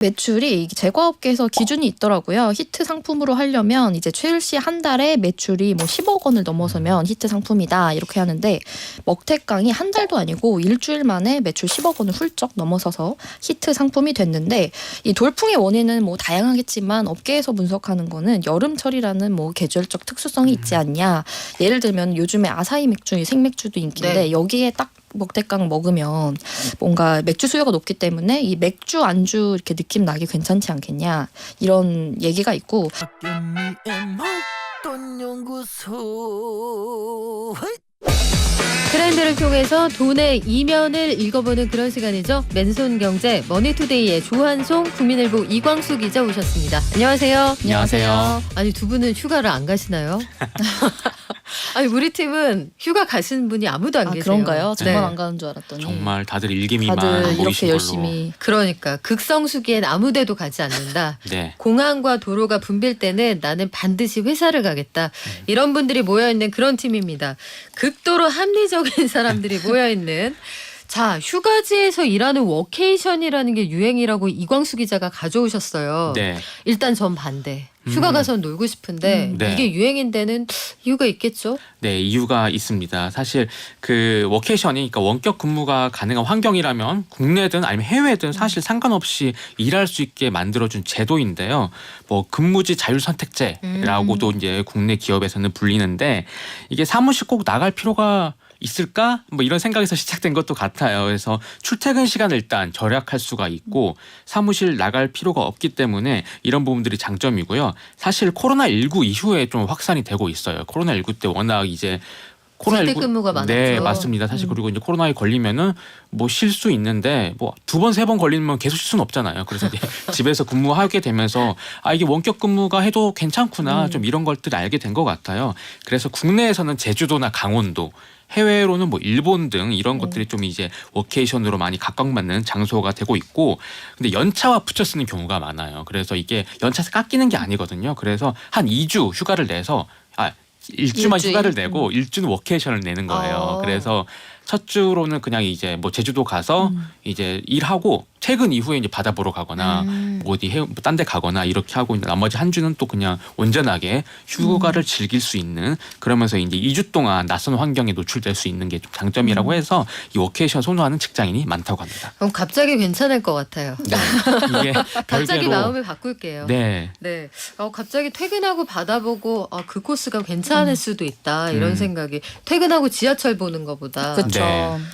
매출이 제과업계에서 기준이 있더라고요. 히트 상품으로 하려면 이제 최일시 한 달에 매출이 뭐 10억 원을 넘어서면 히트 상품이다 이렇게 하는데 먹태깡이 한 달도 아니고 일주일 만에 매출 10억 원을 훌쩍 넘어서서 히트 상품이 됐는데 이 돌풍의 원인은 뭐 다양하겠지만 업계에서 분석하는 거는 여름철이라는 뭐 계절적 특수성이 있지 않냐. 예를 들면 요즘에 아사히 맥주, 생맥주도 인기인데 네. 여기에 딱 먹태깡 먹으면 뭔가 맥주 수요가 높기 때문에 이 맥주 안주 이렇게 느낌 나기 괜찮지 않겠냐 이런 얘기가 있고 트렌드를 통해서 돈의 이면을 읽어보는 그런 시간이죠. 맨손경제 머니투데이의 조한송 국민일보 이광수 기자 오셨습니다. 안녕하세요. 안녕하세요. 아니 두 분은 휴가를 안 가시나요? 아니 우리 팀은 휴가 가시는 분이 아무도 안 계세요. 그런가요? 정말 네. 안 가는 줄 알았더니 정말 다들 일기미만 다들 모이신 이렇게 걸로. 열심히 그러니까 극성수기엔 아무데도 가지 않는다. 네. 공항과 도로가 붐빌 때는 나는 반드시 회사를 가겠다. 이런 분들이 모여있는 그런 팀입니다. 극도로 합리적인 사람들이 모여있는 자 휴가지에서 일하는 워케이션이라는 게 유행이라고 이광수 기자가 가져오셨어요. 네. 일단 전 반대. 휴가 가서 놀고 싶은데 네. 이게 유행인 데는 이유가 있겠죠? 네, 이유가 있습니다. 사실 그 워케이션이 그러니까 원격 근무가 가능한 환경이라면 국내든 아니면 해외든 사실 상관없이 일할 수 있게 만들어준 제도인데요. 뭐 근무지 자율선택제라고도 이제 국내 기업에서는 불리는데 이게 사무실 꼭 나갈 필요가 있을까? 뭐 이런 생각에서 시작된 것도 같아요. 그래서 출퇴근 시간을 일단 절약할 수가 있고 사무실 나갈 필요가 없기 때문에 이런 부분들이 장점이고요. 사실 코로나19 이후에 좀 확산이 되고 있어요. 코로나19 때 워낙 이제 재택근무가 많았죠. 네, 맞습니다. 사실 그리고 이제 코로나에 걸리면은 뭐 쉴 수 있는데 뭐 두 번, 세 번 걸리면 계속 쉴 수는 없잖아요. 그래서 이제 집에서 근무하게 되면서 아 이게 원격 근무가 해도 괜찮구나 좀 이런 것들을 알게 된 것 같아요. 그래서 국내에서는 제주도나 강원도 해외로는 뭐 일본 등 이런 것들이 좀 이제 워케이션으로 많이 각광받는 장소가 되고 있고 근데 연차와 붙여 쓰는 경우가 많아요. 그래서 이게 연차에서 깎이는 게 아니거든요. 그래서 한 2주 휴가를 내서 일주만 일주일? 휴가를 내고 일주는 워케이션을 내는 거예요. 그래서 첫 주로는 그냥 이제 뭐 제주도 가서 이제 일하고 퇴근 이후에 이제 바다 보러 가거나 뭐 어디 딴 데 가거나 이렇게 하고 나머지 한 주는 또 그냥 온전하게 휴가를 즐길 수 있는 그러면서 이제 2주 동안 낯선 환경에 노출될 수 있는 게 좀 장점이라고 해서 이 워케이션 선호하는 직장인이 많다고 합니다. 그럼 갑자기 괜찮을 것 같아요. 네. 이게 갑자기 별개로 마음을 바꿀게요. 네. 네. 갑자기 퇴근하고 바다 보고 그 코스가 괜찮을 수도 있다 이런 생각이 퇴근하고 지하철 보는 것보다 그렇죠.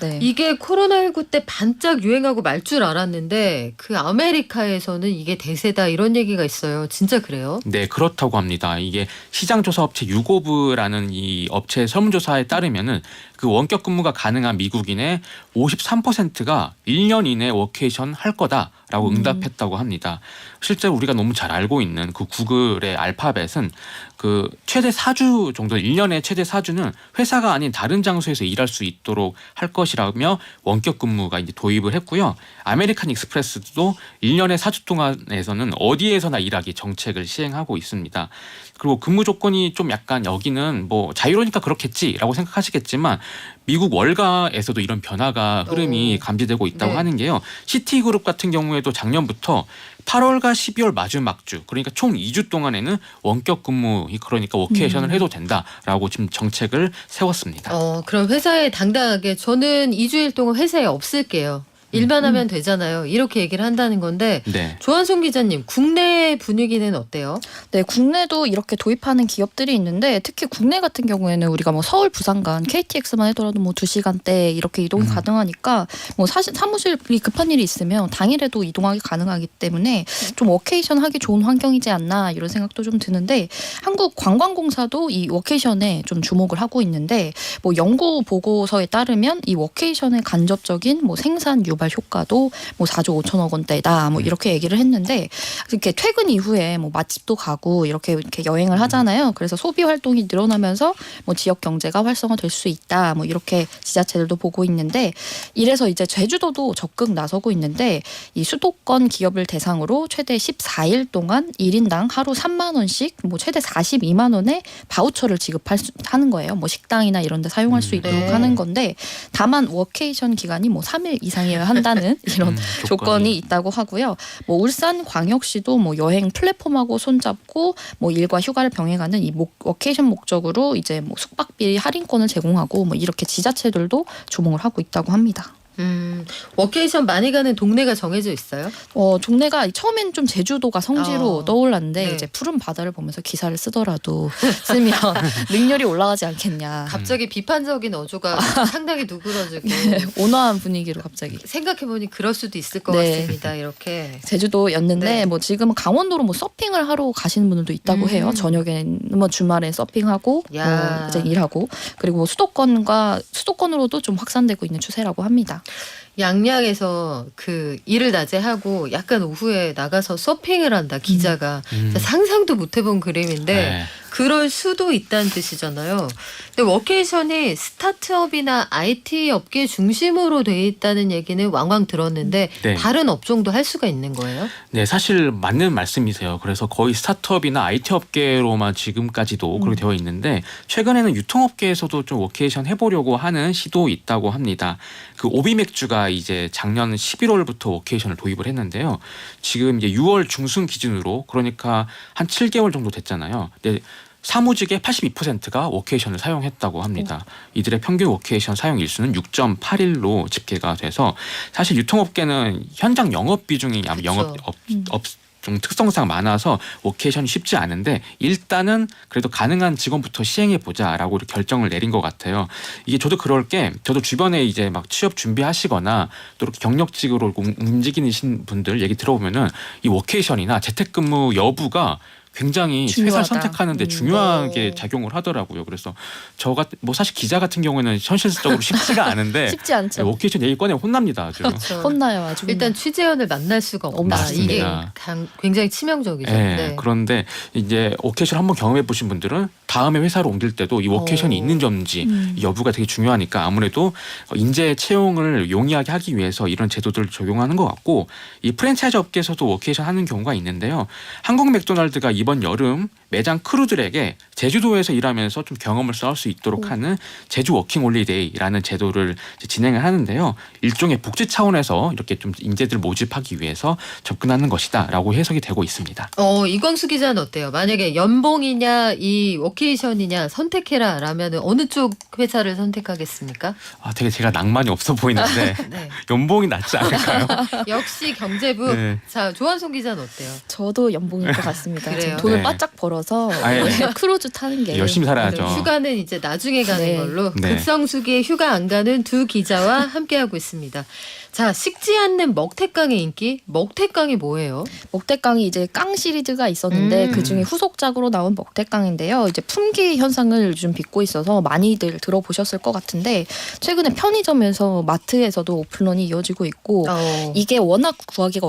네. 이게 코로나19 때 반짝 유행하고 말 줄 알았는데 그 아메리카에서는 이게 대세다 이런 얘기가 있어요. 진짜 그래요? 네, 그렇다고 합니다. 이게 시장조사업체 유고브라는 이 업체의 설문조사에 따르면은 그 원격 근무가 가능한 미국인의 53%가 1년 이내 워케이션 할 거다라고 응답했다고 합니다. 실제 우리가 너무 잘 알고 있는 그 구글의 알파벳은 그 최대 4주 정도 1년에 최대 4주는 회사가 아닌 다른 장소에서 일할 수 있도록 할 것이라며 원격 근무가 이제 도입을 했고요. 아메리칸 익스프레스도 1년에 4주 동안에서는 어디에서나 일하기 정책을 시행하고 있습니다. 그리고 근무 조건이 좀 약간 여기는 뭐 자유로우니까 그렇겠지라고 생각하시겠지만 미국 월가에서도 이런 변화가 흐름이 감지되고 있다고 네. 하는 게요. 시티그룹 같은 경우에도 작년부터 8월과 12월 마지막 주 그러니까 총 2주 동안에는 원격 근무 그러니까 워케이션을 해도 된다라고 지금 정책을 세웠습니다. 그럼 회사에 당당하게 저는 2주일 동안 회사에 없을게요. 일만 하면 되잖아요. 이렇게 얘기를 한다는 건데 네. 조한송 기자님 국내 분위기는 어때요? 네, 국내도 이렇게 도입하는 기업들이 있는데 특히 국내 같은 경우에는 우리가 뭐 서울 부산 간 KTX만 하더라도 뭐 2시간대 이렇게 이동이 가능하니까 뭐 사실 사무실이 급한 일이 있으면 당일에도 이동하기 가능하기 때문에 좀 워케이션 하기 좋은 환경이지 않나 이런 생각도 좀 드는데 한국관광공사도 이 워케이션에 좀 주목을 하고 있는데 뭐 연구 보고서에 따르면 이 워케이션의 간접적인 뭐 생산 유발 효과도 뭐 4조 5천억 원대다 뭐 이렇게 얘기를 했는데 이렇게 퇴근 이후에 뭐 맛집도 가고 이렇게 여행을 하잖아요. 그래서 소비 활동이 늘어나면서 뭐 지역 경제가 활성화될 수 있다. 뭐 이렇게 지자체들도 보고 있는데 이래서 이제 제주도도 적극 나서고 있는데 이 수도권 기업을 대상으로 최대 14일 동안 1인당 하루 3만 원씩 뭐 최대 42만 원의 바우처를 지급하는 거예요. 뭐 식당이나 이런 데 사용할 수 있도록 네. 하는 건데 다만 워케이션 기간이 뭐 3일 이상이어야 하는 한다는 이런 조건이. 조건이 있다고 하고요. 뭐 울산광역시도 뭐 여행 플랫폼하고 손잡고 뭐 일과 휴가를 병행하는 이 워케이션 목적으로 이제 뭐 숙박비 할인권을 제공하고 뭐 이렇게 지자체들도 조몽을 하고 있다고 합니다. 워케이션 많이 가는 동네가 정해져 있어요? 동네가 처음엔 좀 제주도가 성지로 떠올랐는데 네. 이제 푸른 바다를 보면서 기사를 쓰더라도 쓰면 능률이 올라가지 않겠냐. 갑자기 비판적인 어조가 상당히 누그러지고 온화한 분위기로 갑자기. 생각해보니 그럴 수도 있을 것 네. 같습니다. 이렇게. 제주도였는데 네. 뭐 지금은 강원도로 뭐 서핑을 하러 가시는 분들도 있다고 해요. 저녁엔 뭐 주말에 서핑하고 야. 뭐 이제 일하고 그리고 수도권으로도 좀 확산되고 있는 추세라고 합니다. 양양에서 그 일을 낮에 하고 약간 오후에 나가서 서핑을 한다 기자가 진짜 상상도 못 해본 그림인데 네. 그럴 수도 있다는 뜻이잖아요. 근데 워케이션이 스타트업이나 IT 업계 중심으로 돼 있다는 얘기는 왕왕 들었는데 네. 다른 업종도 할 수가 있는 거예요? 네, 사실 맞는 말씀이세요. 그래서 거의 스타트업이나 IT 업계로만 지금까지도 그렇게 되어 있는데 최근에는 유통업계에서도 좀 워케이션 해보려고 하는 시도 있다고 합니다. 그 오비맥주가 이제 작년 11월부터 워케이션을 도입을 했는데요. 지금 이제 6월 중순 기준으로 그러니까 한 7개월 정도 됐잖아요. 근데 사무직의 82%가 워케이션을 사용했다고 합니다. 이들의 평균 워케이션 사용 일수는 6.8일로 집계가 돼서 사실 유통업계는 현장 영업 비중이 좀 특성상 많아서 워케이션이 쉽지 않은데 일단은 그래도 가능한 직원부터 시행해 보자라고 결정을 내린 것 같아요. 이게 저도 그럴 게 저도 주변에 이제 막 취업 준비하시거나 또 이렇게 경력직으로 움직이신 분들 얘기 들어보면은 이 워케이션이나 재택근무 여부가 굉장히 중요하다. 회사를 선택하는데 중요하게 오. 작용을 하더라고요. 그래서 뭐 사실 기자 같은 경우에는 현실적으로 쉽지가 않은데 쉽지 않죠. 워케이션 얘기 꺼내면 혼납니다. 아주. 그렇죠. 혼나요 아주. 일단 취재원을 만날 수가 없다. 이게 맞습니다. 굉장히 치명적이죠. 네, 네. 그런데 이제 워케이션 한번 경험해 보신 분들은 다음에 회사로 옮길 때도 이 워케이션이 있는 점인지 이 여부가 되게 중요하니까 아무래도 인재 채용을 용이하게 하기 위해서 이런 제도들을 적용하는 것 같고 이 프랜차이즈 업계에서도 워케이션 하는 경우가 있는데요. 한국 맥도날드가 이번 여름 매장 크루들에게 제주도에서 일하면서 좀 경험을 쌓을 수 있도록 하는 제주 워킹 홀리데이라는 제도를 이제 진행을 하는데요. 일종의 복지 차원에서 이렇게 좀 인재들 모집하기 위해서 접근하는 것이다라고 해석이 되고 있습니다. 이광수 기자는 어때요? 만약에 연봉이냐 이 워케이션이냐 선택해라 라면 어느 쪽 회사를 선택하겠습니까? 되게 제가 낭만이 없어 보이는데 네. 연봉이 낫지 않을까요? 역시 경제부. 네. 자, 조한송 기자는 어때요? 저도 연봉일 것 같습니다. 그래요? 지금 돈을 네. 바짝 벌어서 아예. 크루즈 타는 게 열심히 살아야죠. 휴가는 이제 나중에 가는 네. 걸로 네. 급성수기에 휴가 안 가는 두 기자와 함께하고 있습니다. 자, 식지 않는 먹태깡의 인기. 먹태깡이 뭐예요? 먹태깡이 이제 깡 시리즈가 있었는데 그 중에 후속작으로 나온 먹태깡인데요. 이제 품귀 현상을 좀 빚고 있어서 많이들 들어보셨을 것 같은데 최근에 편의점에서 마트에서도 오픈런이 이어지고 있고 이게 워낙 구하기가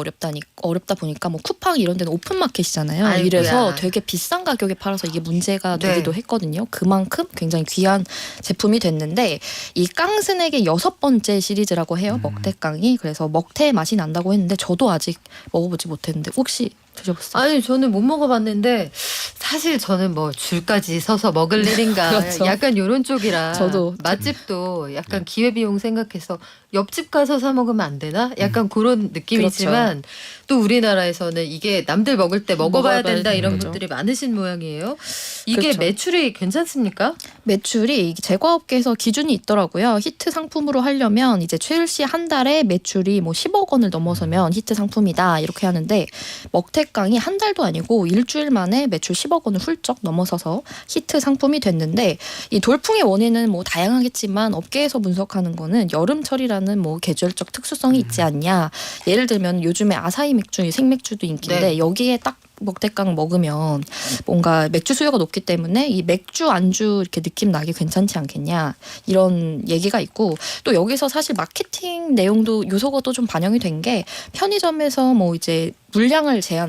어렵다 보니까 뭐 쿠팡 이런 데는 오픈 마켓이잖아요. 아이고야. 이래서 되게 비싼 가격에 팔아서 이게 문제가 네. 되기도 했거든요. 그만큼 굉장히 귀한 제품이 됐는데 이 깡스낵의 6번째 시리즈라고 해요. 먹태깡이. 그래서 먹태 맛이 난다고 했는데 저도 아직 먹어보지 못했는데 혹시 드셔봤어요? 아니 저는 못 먹어봤는데 사실 저는 뭐 줄까지 서서 먹을 일인가 그렇죠. 약간 이런 쪽이라 저도. 맛집도 약간 기회비용 생각해서 옆집 가서 사 먹으면 안 되나 약간 그런 느낌이지만 또 우리나라에서는 이게 남들 먹을 때 먹어봐야 먹어봐야 된다 이런 되는 거죠. 분들이 많으신 모양이에요. 이게 그렇죠. 매출이 괜찮습니까? 매출이 제과업계에서 기준이 있더라고요. 히트 상품으로 하려면 이제 출시 한 달에 매출이 뭐 10억 원을 넘어서면 히트 상품이다 이렇게 하는데 먹태깡이 한 달도 아니고 일주일 만에 매출 10억 원을 훌쩍 넘어서서 히트 상품이 됐는데 이 돌풍의 원인은 뭐 다양하겠지만 업계에서 분석하는 거는 여름철이라는 뭐 계절적 특수성이 있지 않냐. 예를 들면 요즘에 아사히 맥주, 생맥주도 인기인데 네. 여기에 딱 먹태깡 먹으면 뭔가 맥주 수요가 높기 때문에 이 맥주 안주 이렇게 느낌 나기 괜찮지 않겠냐 이런 얘기가 있고 또 여기서 사실 마케팅 내용도 요소가 또 좀 반영이 된 게 편의점에서 뭐 이제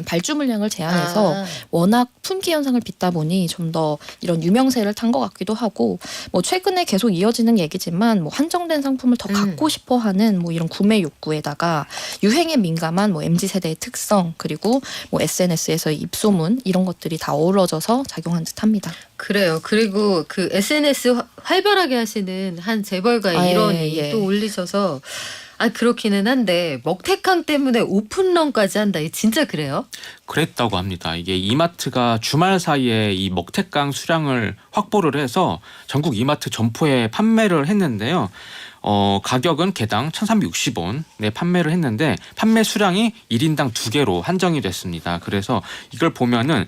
발주 물량을 제한해서 워낙 품귀 현상을 빚다 보니 좀 더 이런 유명세를 탄 것 같기도 하고 뭐 최근에 계속 이어지는 얘기지만 뭐 한정된 상품을 더 갖고 싶어하는 뭐 이런 구매 욕구에다가 유행에 민감한 뭐 MZ 세대의 특성 그리고 뭐 SNS에서 입소문 이런 것들이 다 어우러져서 작용한 듯합니다. 그래요. 그리고 그 SNS 활발하게 하시는 한 재벌가 일원이 예. 또 올리셔서 그렇기는 한데 먹태깡 때문에 오픈런까지 한다. 이게 진짜 그래요? 그랬다고 합니다. 이게 이마트가 주말 사이에 이 먹태깡 수량을 확보를 해서 전국 이마트 점포에 판매를 했는데요. 가격은 개당 1,360원에 판매를 했는데 판매 수량이 1인당 2개로 한정이 됐습니다. 그래서 이걸 보면은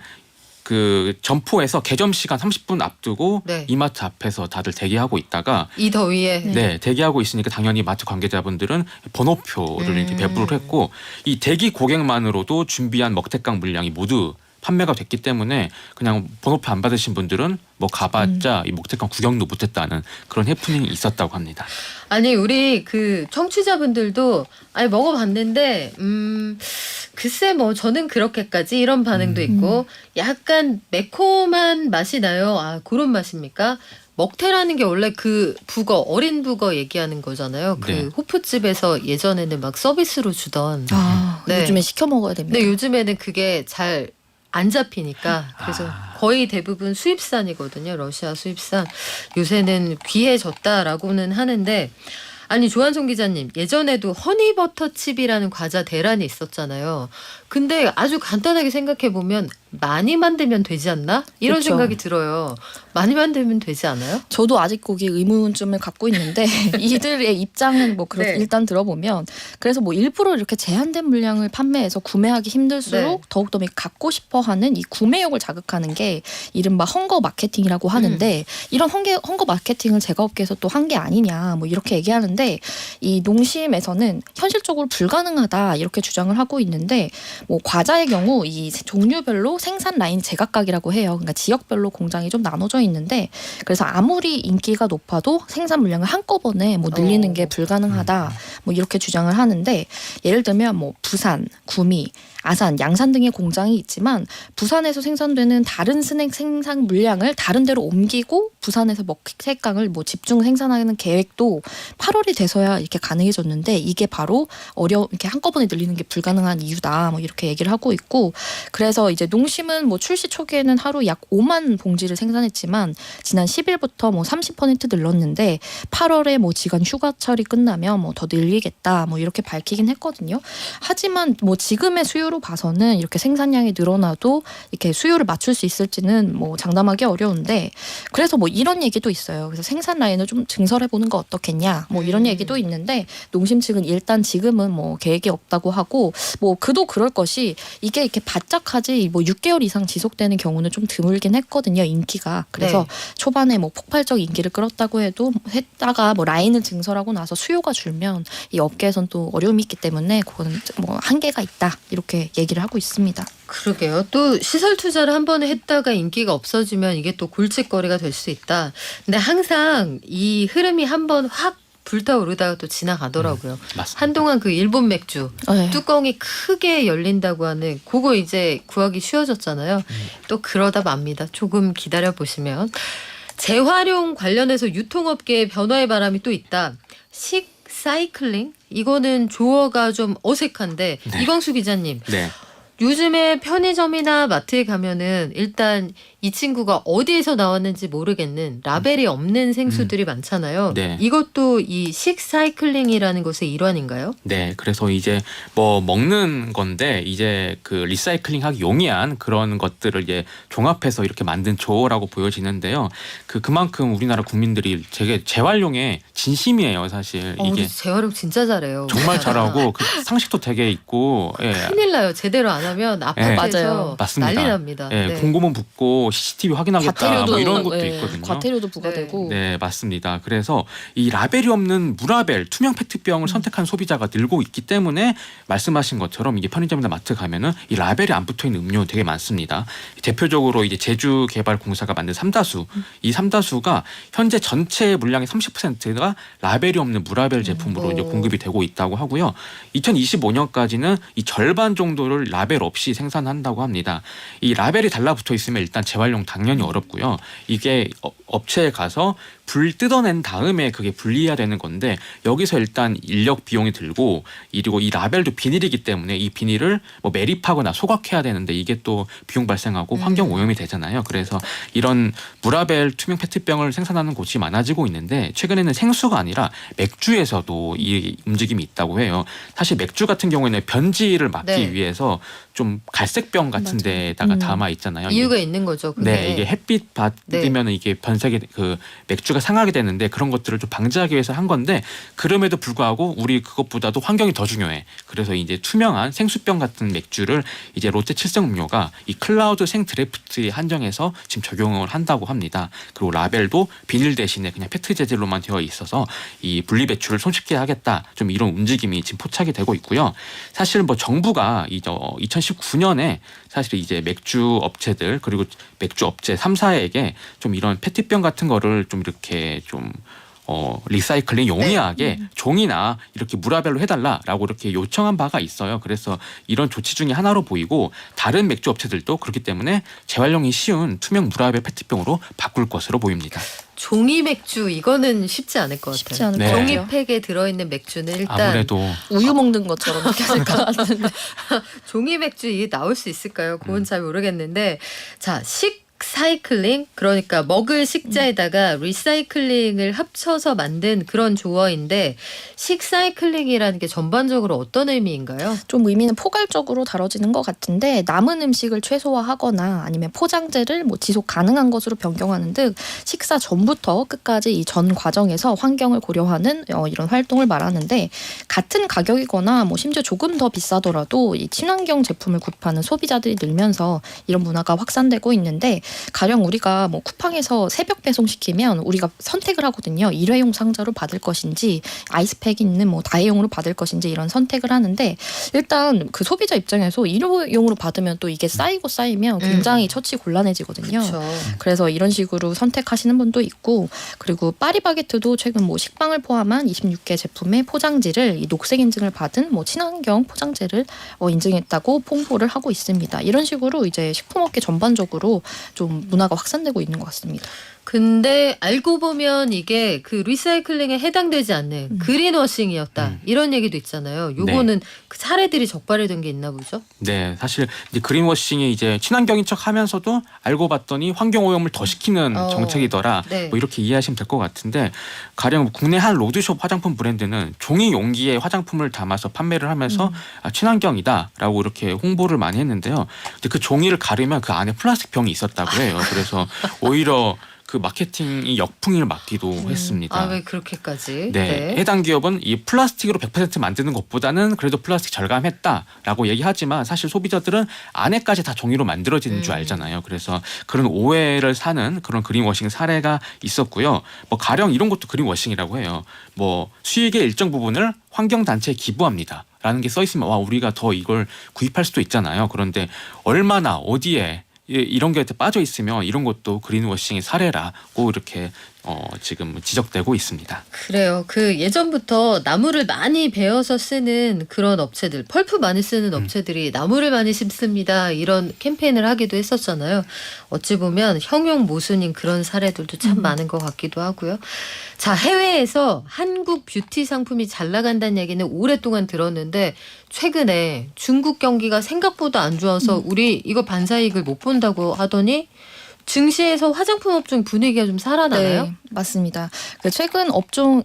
그 점포에서 개점 시간 30분 앞두고 네. 이마트 앞에서 다들 대기하고 있다가 이 더위에. 네, 대기하고 있으니까 당연히 마트 관계자분들은 번호표를 이렇게 배부를 했고 이 대기 고객만으로도 준비한 먹태깡 물량이 모두 판매가 됐기 때문에 그냥 번호표 안 받으신 분들은 뭐 가봤자 이 먹태깡 구경도 못했다는 그런 해프닝이 있었다고 합니다. 아니 우리 그 청취자분들도 먹어봤는데 글쎄 뭐 저는 그렇게까지 이런 반응도 있고 약간 매콤한 맛이 나요. 그런 맛입니까? 먹태라는 게 원래 그 북어 어린 북어 얘기하는 거잖아요. 그 네. 호프집에서 예전에는 막 서비스로 주던. 네. 요즘에 시켜 먹어야 됩니다. 근데 요즘에는 그게 잘 안 잡히니까 그래서 거의 대부분 수입산이거든요. 러시아 수입산. 요새는 귀해졌다라고는 하는데 아니 조한송 기자님 예전에도 허니버터칩이라는 과자 대란이 있었잖아요. 근데 아주 간단하게 생각해 보면 많이 만들면 되지 않나? 이런 그쵸. 생각이 들어요. 많이 만들면 되지 않아요? 저도 아직 거기 의문점을 갖고 있는데 이들의 입장은 뭐 네. 일단 들어보면 그래서 뭐 일부러 이렇게 제한된 물량을 판매해서 구매하기 힘들수록 네. 더욱더 갖고 싶어하는 이 구매욕을 자극하는 게 이른바 헝거 마케팅이라고 하는데 이런 헝거 마케팅을 제과업계에서 또 한 게 아니냐 뭐 이렇게 얘기하는데 이 농심에서는 현실적으로 불가능하다 이렇게 주장을 하고 있는데 뭐 과자의 경우 이 종류별로 생산 라인 제각각이라고 해요. 그러니까 지역별로 공장이 좀 나눠져 있는데 그래서 아무리 인기가 높아도 생산 물량을 한꺼번에 뭐 늘리는 게 불가능하다 뭐 이렇게 주장을 하는데 예를 들면 뭐 부산, 구미, 아산, 양산 등의 공장이 있지만 부산에서 생산되는 다른 스낵 생산 물량을 다른 데로 옮기고 부산에서 먹태깡을 뭐 집중 생산하는 계획도 8월이 돼서야 이렇게 가능해졌는데 이게 바로 이렇게 한꺼번에 늘리는 게 불가능한 이유다 뭐 이렇게 얘기를 하고 있고 그래서 이제 농심은 뭐 출시 초기에는 하루 약 5만 봉지를 생산했지만 지난 10일부터 뭐 30% 늘렀는데 8월에 뭐 지간 휴가철이 끝나면 뭐 더 늘리겠다 뭐 이렇게 밝히긴 했거든요. 하지만 뭐 지금의 수요로 봐서는 이렇게 생산량이 늘어나도 이렇게 수요를 맞출 수 있을지는 뭐 장담하기 어려운데 그래서 뭐 이런 얘기도 있어요. 그래서 생산 라인을 좀 증설해 보는 거 어떻겠냐 뭐 이런 얘기도 있는데 농심 측은 일단 지금은 뭐 계획이 없다고 하고 뭐 그도 그럴 것이 이게 이렇게 바짝하지 뭐 6개월 이상 지속되는 경우는 좀 드물긴 했거든요. 인기가. 그래서 초반에 뭐 폭발적 인기를 끌었다고 했다가 뭐 라인을 증설하고 나서 수요가 줄면 이 업계에선 또 어려움이 있기 때문에 그거는 뭐 한계가 있다 이렇게 얘기를 하고 있습니다. 그러게요. 또 시설 투자를 한 번에 했다가 인기가 없어지면 이게 또 골칫거리가 될 수 있다. 근데 항상 이 흐름이 한 번 확 불타오르다가 또 지나가더라고요. 맞습니다. 한동안 그 일본 맥주 네. 뚜껑이 크게 열린다고 하는 그거 이제 구하기 쉬워졌잖아요. 또 그러다 맙니다. 조금 기다려 보시면. 재활용 관련해서 유통업계의 변화의 바람이 또 있다. 식사이클링? 이거는 조어가 좀 어색한데 네. 이광수 기자님. 네. 요즘에 편의점이나 마트에 가면은 일단 이 친구가 어디에서 나왔는지 모르겠는 라벨이 없는 생수들이 많잖아요. 네. 이것도 이 식사이클링이라는 것의 일환인가요? 네, 그래서 이제 뭐 먹는 건데 이제 그 리사이클링하기 용이한 그런 것들을 이제 종합해서 이렇게 만든 조어라고 보여지는데요. 그만큼 우리나라 국민들이 되게 재활용에 진심이에요, 사실. 우리 이게 재활용 진짜 잘해요. 정말 잘하고 그 상식도 되게 있고, 예. 큰일 나요. 제대로 안 하면 아파트에서 맞아요. 맞습니다. 난리 납니다. 예, 네. 공고문 붙고 CCTV 확인하겠다 과태료도 뭐 이런 것도 예, 있거든요. 과태료도 부과되고 네, 맞습니다. 그래서 이 라벨이 없는 무라벨 투명 페트병을 선택한 소비자가 늘고 있기 때문에 말씀하신 것처럼 이게 편의점이나 마트 가면은 이 라벨이 안 붙어 있는 음료 되게 많습니다. 대표적으로 이제 제주개발공사가 만든 삼다수, 이 삼다수가 현재 전체 물량의 30%가 라벨이 없는 무라벨 제품으로 이제 공급이 되고 있다고 하고요. 2025년까지는 이 절반 정도를 라벨 없이 생산한다고 합니다. 이 라벨이 달라붙어 있으면 일단 재활 재활용 당연히 어렵고요. 이게 업체에 가서 불 뜯어낸 다음에 그게 분리해야 되는 건데 여기서 일단 인력 비용이 들고 그리고 이 라벨도 비닐이기 때문에 이 비닐을 뭐 매립하거나 소각해야 되는데 이게 또 비용 발생하고 환경 오염이 되잖아요. 그래서 이런 무라벨 투명 페트병을 생산하는 곳이 많아지고 있는데 최근에는 생수가 아니라 맥주에서도 이 움직임이 있다고 해요. 사실 맥주 같은 경우에는 변질을 막기 네. 위해서 좀 갈색병 같은 맞아요. 데다가 담아 있잖아요. 이유가 있는 거죠. 그게. 네, 이게 햇빛 받으면 이게 변색이 그 맥주가 상하게 되는데 그런 것들을 좀 방지하기 위해서 한 건데 그럼에도 불구하고 우리 그것보다도 환경이 더 중요해. 그래서 이제 투명한 생수병 같은 맥주를 이제 롯데 칠성음료가 이 클라우드 생 드래프트에 한정해서 지금 적용을 한다고 합니다. 그리고 라벨도 비닐 대신에 그냥 페트 재질로만 되어 있어서 이 분리 배출을 손쉽게 하겠다. 좀 이런 움직임이 지금 포착이 되고 있고요. 사실 뭐 정부가 2019년에 사실 이제 맥주 업체들 그리고 맥주 업체 3사에게 좀 이런 페트병 같은 거를 좀 이렇게 좀 리사이클링 용이하게 종이나 이렇게 무라벨로 해달라라고 이렇게 요청한 바가 있어요. 그래서 이런 조치 중에 하나로 보이고 다른 맥주 업체들도 그렇기 때문에 재활용이 쉬운 투명 무라벨 페트병으로 바꿀 것으로 보입니다. 종이 맥주 이거는 쉽지 않을 것 쉽지 같아요. 않을 네. 것 종이 같아요. 팩에 들어있는 맥주는 일단 아무래도 우유 먹는 것처럼 느껴질 것 같은데. 종이 맥주 이게 나올 수 있을까요? 그건 잘 모르겠는데 자 식사이클링 그러니까 먹을 식자에다가 리사이클링을 합쳐서 만든 그런 조어인데 식사이클링이라는 게 전반적으로 어떤 의미인가요? 좀 의미는 포괄적으로 다뤄지는 것 같은데 남은 음식을 최소화하거나 아니면 포장재를 뭐 지속 가능한 것으로 변경하는 등 식사 전부터 끝까지 이 전 과정에서 환경을 고려하는 이런 활동을 말하는데 같은 가격이거나 뭐 심지어 조금 더 비싸더라도 이 친환경 제품을 구입하는 소비자들이 늘면서 이런 문화가 확산되고 있는데 가령 우리가 뭐 쿠팡에서 새벽 배송시키면 우리가 선택을 하거든요. 일회용 상자로 받을 것인지 아이스팩이 있는 뭐 다회용으로 받을 것인지 이런 선택을 하는데 일단 그 소비자 입장에서 일회용으로 받으면 또 이게 쌓이고 쌓이면 굉장히 처치 곤란해지거든요. 그렇죠. 그래서 이런 식으로 선택하시는 분도 있고 그리고 파리바게트도 최근 뭐 식빵을 포함한 26개 제품의 포장지를 이 녹색 인증을 받은 뭐 친환경 포장재를 인증했다고 홍보를 하고 있습니다. 이런 식으로 이제 식품업계 전반적으로 좀 문화가 확산되고 있는 것 같습니다. 근데 알고 보면 이게 그 리사이클링에 해당되지 않는 그린워싱이었다 이런 얘기도 있잖아요. 요거는 그 사례들이 적발된 게 있나 보죠? 네, 사실 이제 그린워싱이 이제 친환경인 척하면서도 알고 봤더니 환경 오염을 더 시키는 정책이더라. 네. 뭐 이렇게 이해하시면 될 것 같은데 가령 국내 한 로드숍 화장품 브랜드는 종이 용기에 화장품을 담아서 판매를 하면서 친환경이다라고 이렇게 홍보를 많이 했는데요. 근데 그 종이를 가르면 그 안에 플라스틱 병이 있었다고 해요. 그래서 오히려 그 마케팅이 역풍을 맞기도 했습니다. 아, 왜 그렇게까지? 네, 해당 기업은 이 플라스틱으로 100% 만드는 것보다는 그래도 플라스틱 절감했다라고 얘기하지만 사실 소비자들은 안에까지 다 종이로 만들어지는 줄 알잖아요. 그래서 그런 오해를 사는 그런 그린워싱 사례가 있었고요. 뭐 가령 이런 것도 그린워싱이라고 해요. 뭐 수익의 일정 부분을 환경단체에 기부합니다. 라는 게 써 있으면 와 우리가 더 이걸 구입할 수도 있잖아요. 그런데 얼마나 어디에 이런 게 빠져 있으면 이런 것도 그린워싱의 사례라고 이렇게 지금 지적되고 있습니다. 그래요. 그 예전부터 나무를 많이 베어서 쓰는 그런 업체들, 펄프 많이 쓰는 업체들이 나무를 많이 심습니다. 이런 캠페인을 하기도 했었잖아요. 어찌 보면 형용 모순인 그런 사례들도 참 많은 것 같기도 하고요. 자, 해외에서 한국 뷰티 상품이 잘 나간다는 얘기는 오랫동안 들었는데 최근에 중국 경기가 생각보다 안 좋아서 우리 이거 반사이익을 못 본다고 하더니 증시에서 화장품 업종 분위기가 좀 살아나나요? 네, 맞습니다. 최근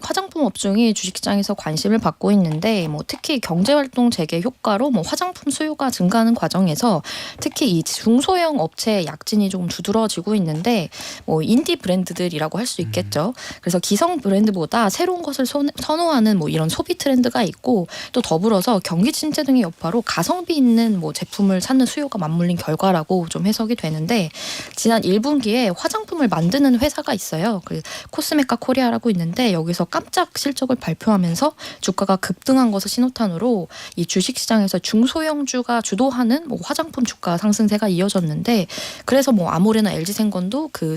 화장품 업종이 주식시장에서 관심을 받고 있는데 뭐 특히 경제활동 재개 효과로 뭐 화장품 수요가 증가하는 과정에서 특히 이 중소형 업체의 약진이 조금 두드러지고 있는데 뭐 인디 브랜드들이라고 할 수 있겠죠. 그래서 기성 브랜드보다 새로운 것을 선호하는 뭐 이런 소비 트렌드가 있고 또 더불어서 경기 침체 등의 여파로 가성비 있는 뭐 제품을 찾는 수요가 맞물린 결과라고 좀 해석이 되는데 지난 1분기에 화장품을 만드는 회사가 있어요. 그 코스메카 코리아라고 있는데 여기서 깜짝 실적을 발표하면서 주가가 급등한 것을 신호탄으로 이 주식시장에서 중소형주가 주도하는 뭐 화장품 주가 상승세가 이어졌는데 그래서 뭐 아모레나 LG생건도 그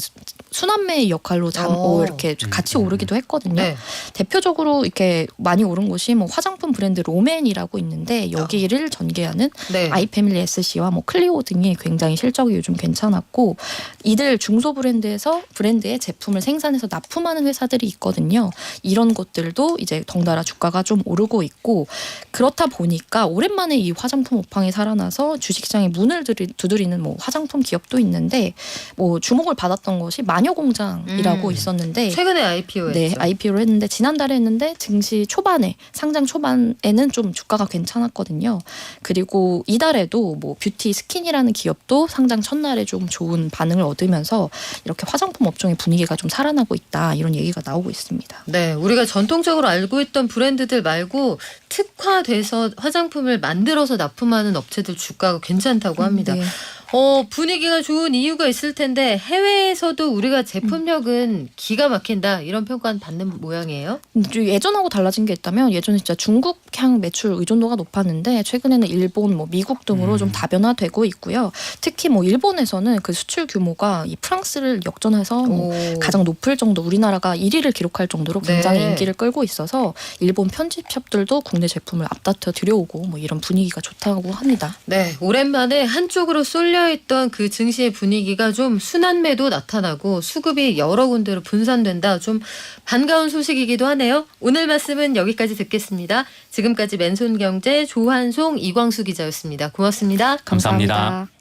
순환매의 역할로 이렇게 같이 오르기도 했거든요. 네. 대표적으로 이렇게 많이 오른 곳이 뭐 화장품 브랜드 로맨이라고 있는데 여기를 전개하는 네. 아이패밀리 SC와 뭐 클리오 등이 굉장히 실적이 요즘 괜찮았고 이들 중소 브랜드의 제품을 생산해서 납품하는 회사들이 있거든요. 이런 것들도 이제 덩달아 주가가 좀 오르고 있고 그렇다 보니까 오랜만에 이 화장품 업황이 살아나서 주식시장에 문을 두드리는 뭐 화장품 기업도 있는데 뭐 주목을 받았던 것이 마녀공장이라고 있었는데 최근에 IPO했죠. 네, IPO를 했는데 지난달에 했는데 증시 초반에 상장 초반에는 좀 주가가 괜찮았거든요. 그리고 이달에도 뭐 뷰티 스킨이라는 기업도 상장 첫날에 좀 좋은 반응을 얻으면서 이렇게 화장품 업종의 분위기가 좀 살아나고 있다 이런 얘기가 나오고 있습니다. 네, 우리가 전통적으로 알고 있던 브랜드들 말고 특화돼서 화장품을 만들어서 납품하는 업체들 주가가 괜찮다고 합니다. 네. 분위기가 좋은 이유가 있을 텐데 해외에서도 우리가 제품력은 기가 막힌다 이런 평가는 받는 모양이에요. 예전하고 달라진 게 있다면 예전에 진짜 중국향 매출 의존도가 높았는데 최근에는 일본, 뭐 미국 등으로 좀 다변화되고 있고요. 특히 뭐 일본에서는 그 수출 규모가 이 프랑스를 역전해서 뭐 가장 높을 정도 우리나라가 1위를 기록할 정도로 굉장히 네. 인기를 끌고 있어서 일본 편집샵들도 국내 제품을 앞다퉈 들여오고 뭐 이런 분위기가 좋다고 합니다. 네, 오랜만에 한쪽으로 쏠려있던 그 증시의 분위기가 좀 순환매도 나타나고 수급이 여러 군데로 분산된다. 좀 반가운 소식이기도 하네요. 오늘 말씀은 여기까지 듣겠습니다. 지금까지 맨손경제 조한송 이광수 기자였습니다. 고맙습니다. 감사합니다. 감사합니다.